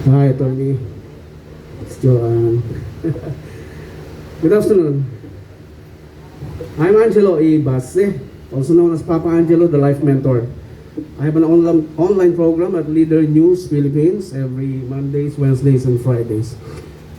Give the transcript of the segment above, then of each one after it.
Hi, Tony. It's Joanne. Good afternoon. I'm Angelo E. Basse, also known as Papa Angelo, the Life Mentor. I have an online program at Leader News Philippines every Mondays, Wednesdays, and Fridays.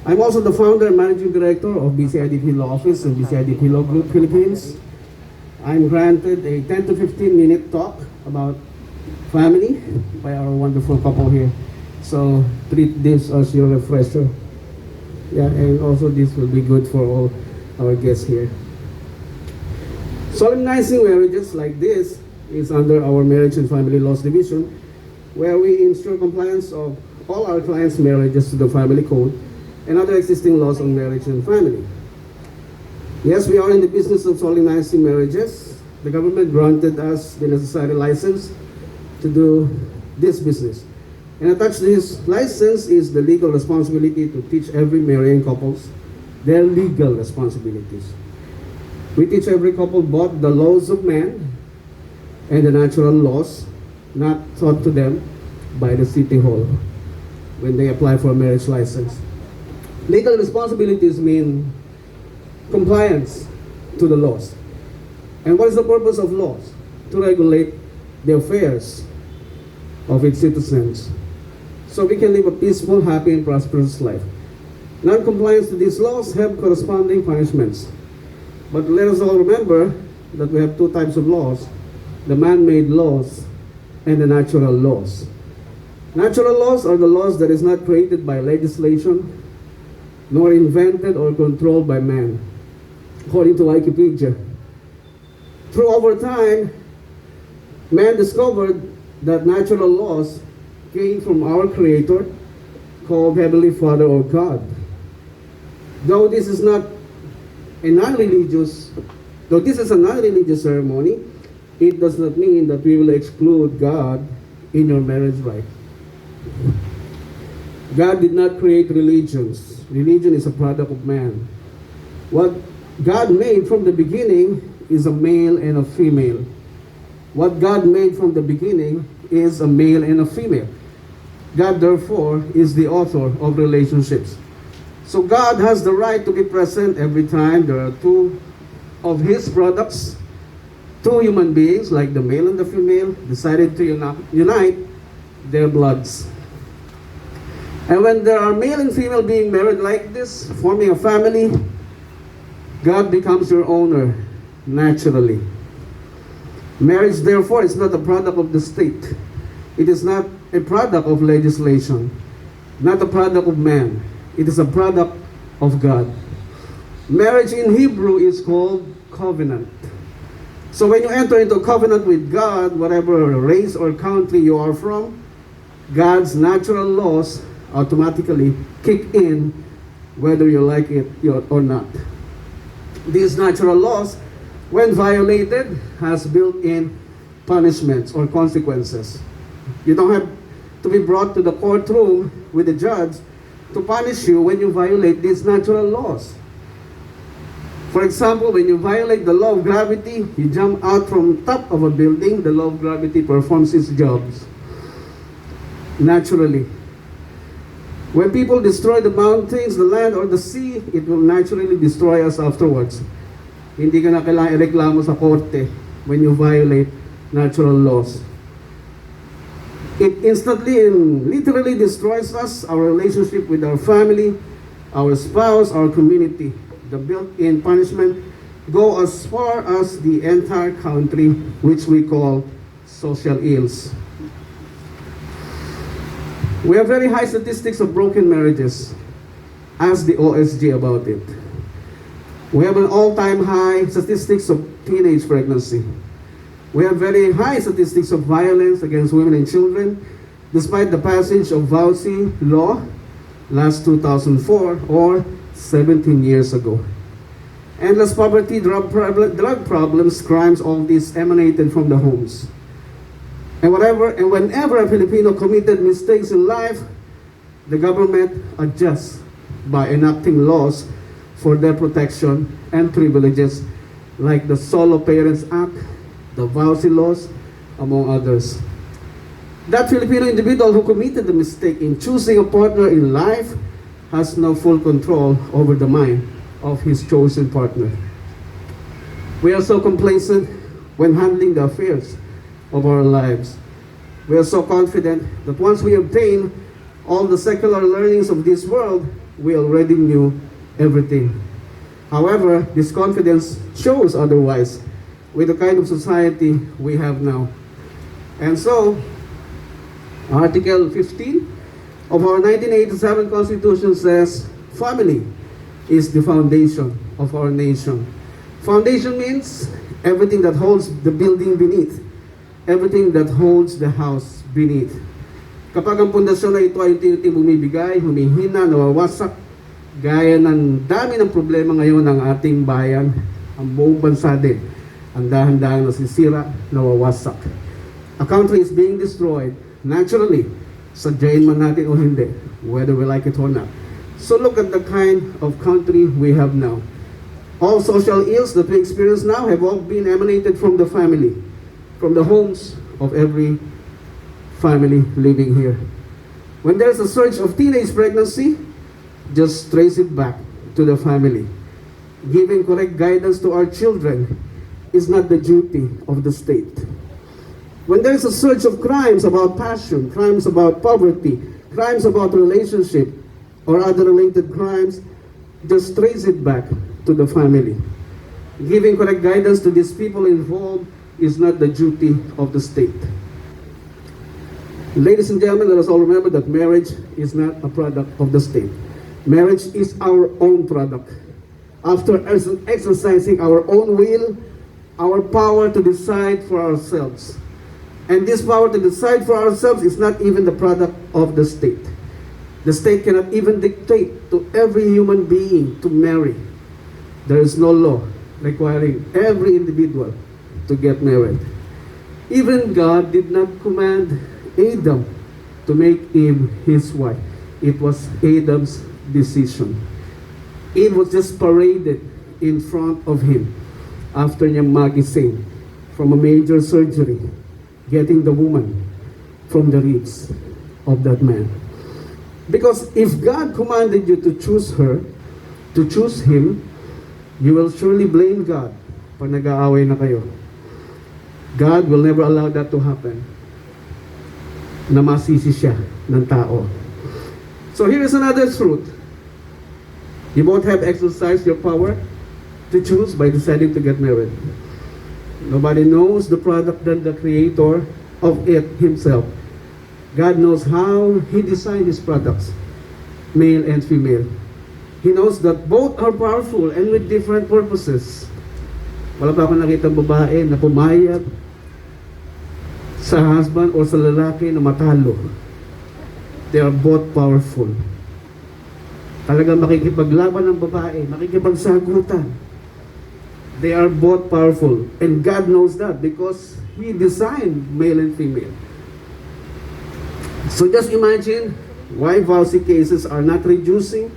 I'm also the founder and managing director of BCIDP Law Office and BCIDP Law Group Philippines. I'm granted a 10 to 15 minute talk about family by our wonderful couple here. So treat this as your refresher. Yeah, and also this will be good for all our guests here. Solemnizing marriages like this is under our Marriage and Family Laws Division, where we ensure compliance of all our clients' marriages to the family code and other existing laws on marriage and family. Yes, we are in the business of solemnizing marriages. The government granted us the necessary license to do this business. And attached to this license is the legal responsibility to teach every marrying couples their legal responsibilities. We teach every couple both the laws of man and the natural laws not taught to them by the City Hall when they apply for a marriage license. Legal responsibilities mean compliance to the laws. And what is the purpose of laws? To regulate the affairs of its citizens, so we can live a peaceful, happy, and prosperous life. Non-compliance to these laws have corresponding punishments. But let us all remember that we have two types of laws: the man-made laws and the natural laws. Natural laws are the laws that is not created by legislation, nor invented or controlled by man, according to Wikipedia. Through over time, man discovered that natural laws came from our Creator, called Heavenly Father or God. Though this is a non-religious ceremony, it does not mean that we will exclude God in your marriage life. God did not create religions. Religion is a product of man. What God made from the beginning is a male and a female. What God made from the beginning is a male and a female. God, therefore, is the author of relationships. So God has the right to be present every time there are two of His products, two human beings, like the male and the female, decided to unite their bloods. And when there are male and female being married like this, forming a family, God becomes your owner naturally. Marriage, therefore, is not a product of the state. It is not a product of legislation, not a product of man. It is a product of God. Marriage in Hebrew is called covenant. So when you enter into a covenant with God, whatever race or country you are from, God's natural laws automatically kick in whether you like it or not. These natural laws, when violated, has built-in punishments or consequences. You don't have to be brought to the courtroom with the judge to punish you when you violate these natural laws. For example, when you violate the law of gravity, you jump out from top of a building, the law of gravity performs its jobs naturally. When people destroy the mountains, the land, or the sea, it will naturally destroy us afterwards. Hindi ka na kailangan ireklamo sa korte when you violate natural laws. It instantly and literally destroys us, our relationship with our family, our spouse, our community. The built-in punishment go as far as the entire country, which we call social ills. We have very high statistics of broken marriages. Ask the OSG about it. We have an all-time high statistics of teenage pregnancy. We have very high statistics of violence against women and children, despite the passage of VAUSI law last 2004 or 17 years ago. Endless poverty, drug problems, crimes, all these emanated from the homes. And whenever a Filipino committed mistakes in life, the government adjusts by enacting laws for their protection and privileges, like the Solo Parents Act, the VAUSI laws, among others. That Filipino individual who committed the mistake in choosing a partner in life has no full control over the mind of his chosen partner. We are so complacent when handling the affairs of our lives. We are so confident that once we obtain all the secular learnings of this world, we already knew everything. However, this confidence shows otherwise with the kind of society we have now. And so, Article 15 of our 1987 Constitution says, family is the foundation of our nation. Foundation means everything that holds the building beneath, everything that holds the house beneath. Kapag ang pundasyon na ito ay unti-unti bumibigay, humihina, nawawasak, gaya ng dami ng problema ngayon ng ating bayan, ang buong bansa din, ang dahan-dahan nasisira, nawawasak. A country is being destroyed naturally, sadyain man natin o hindi, whether we like it or not. So look at the kind of country we have now. All social ills that we experience now have all been emanated from the family, from the homes of every family living here. When there's a surge of teenage pregnancy, just trace it back to the family. Giving correct guidance to our children is not the duty of the state. When there is a surge of crimes about passion, crimes about poverty, crimes about relationship, or other related crimes, just trace it back to the family. Giving correct guidance to these people involved is not the duty of the state. Ladies and gentlemen, let us all remember that marriage is not a product of the state. Marriage is our own product. After exercising our own will, our power to decide for ourselves. And this power to decide for ourselves is not even the product of the state. The state cannot even dictate to every human being to marry. There is no law requiring every individual to get married. Even God did not command Adam to make Eve his wife. It was Adam's decision. Eve was just paraded in front of him after niya magising from a major surgery, getting the woman from the ribs of that man. Because if God commanded you to choose her, to choose him, you will surely blame God pag nag-aaway na kayo. God will never allow that to happen, na masisi siya ng tao. So here is another truth. You won't have exercised your power to choose by deciding to get married. Nobody knows the product than the creator of it himself. God knows how he designed his products, male and female. He knows that both are powerful and with different purposes. Wala pa akong nakita babae na pumayag sa husband o sa lalaki na matalo. They are both powerful. Talagang makikipaglaban ng babae, makikipagsagutan. They are both powerful. And God knows that because He designed male and female. So just imagine why vowsy cases are not reducing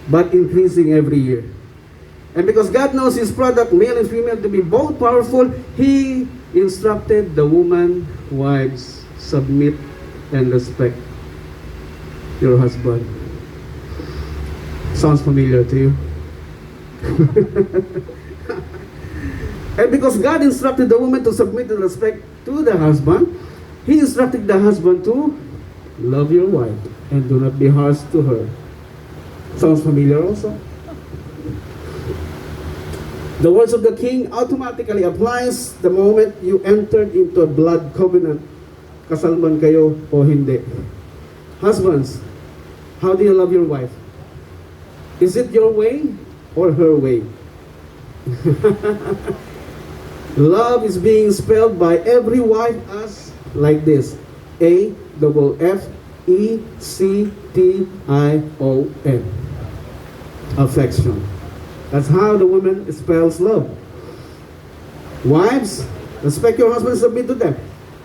but increasing every year. And because God knows His product, male and female, to be both powerful, He instructed the woman, wives, submit and respect your husband. Sounds familiar to you? And because God instructed the woman to submit and respect to the husband, He instructed the husband to love your wife and do not be harsh to her. Sounds familiar also? The words of the king automatically applies the moment you entered into a blood covenant. Kasal man kayo o hindi. Husbands, how do you love your wife? Is it your way or her way? Love is being spelled by every wife as like this: A-F-F-E-C-T-I-O-N. Affection. That's how the woman spells love. Wives, respect your husband, submit to them.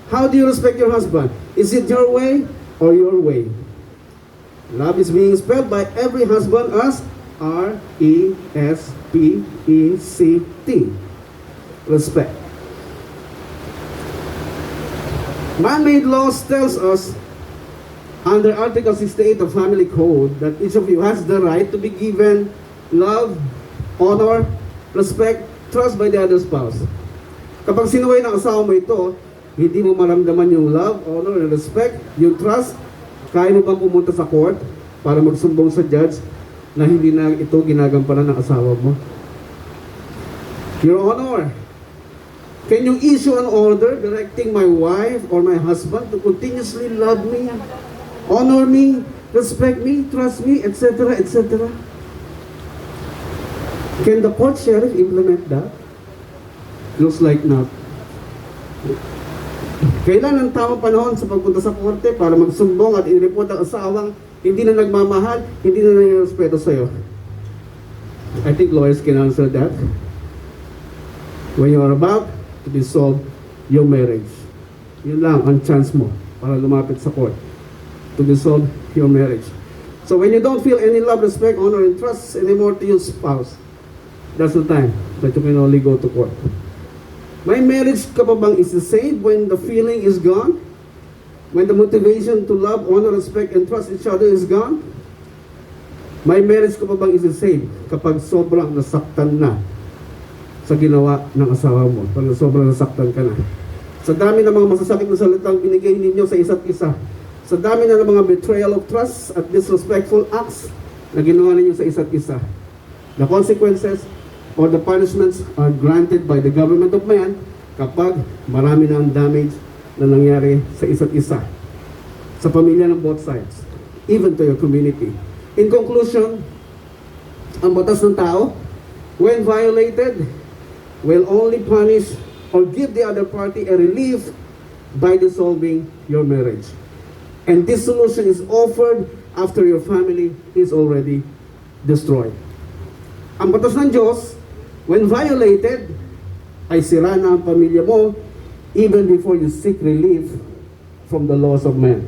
How do you respect your husband? Is it your way or your way? Love is being spelled by every husband as R-E-S-P-E-C-T. Respect. Man-made laws tells us under Article 68 of Family Code that each of you has the right to be given love, honor, respect, trust by the other spouse. Kapag sinuway ng asawa mo ito, hindi mo maramdaman yung love, honor, and respect, yung trust, kaya mo bang pumunta sa court para magsumbong sa judge na hindi na ito ginagampanan ng asawa mo? Your Honor, can you issue an order directing my wife or my husband to continuously love me, honor me, respect me, trust me, etc., etc.? Can the court sheriff implement that? Looks like not. Kailan ang tamang panahon sa pagpunta sa korte para magsumbong at i-report ang asawang hindi na nagmamahal, hindi na nagrespeto sa'yo? I think lawyers can answer that. When you are about to dissolve your marriage, yun lang ang chance mo para lumapit sa court to dissolve your marriage. So when you don't feel any love, respect, honor, and trust anymore to your spouse, that's the time that you can only go to court. My marriage ka pa bang is the same when the feeling is gone? When the motivation to love, honor, respect, and trust each other is gone? My marriage ka pa bang is the same kapag sobrang nasaktan na sa ginawa ng asawa mo? Pag sobrang nasaktan ka na. Sa dami ng mga masasakit na salitang binigay ninyo sa isa't isa, sa dami na ng mga betrayal of trust at disrespectful acts na ginawa ninyo sa isa't isa, the consequences or the punishments are granted by the government of man kapag marami na ang damage na nangyari sa isa't isa, sa pamilya ng both sides, even to your community. In conclusion, ang batas ng tao, when violated, will only punish or give the other party a relief by dissolving your marriage. And this solution is offered after your family is already destroyed. Ang batas ng Diyos, when violated, ay sira na ang pamilya mo even before you seek relief from the laws of man.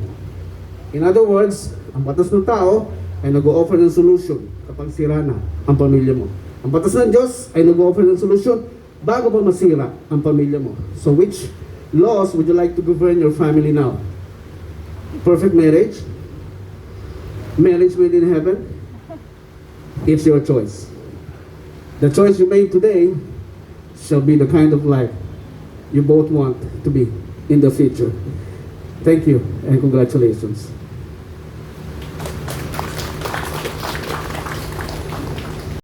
In other words, ang batas ng tao ay nag-o-offer ng solution kapag sira na ang pamilya mo. Ang batas ng Diyos ay nag-o-offer ng solution bago pa masira ang pamilya mo. So which laws would you like to govern your family now? Perfect marriage? Marriage made in heaven? It's your choice. The choice you made today shall be the kind of life you both want to be in the future. Thank you and congratulations.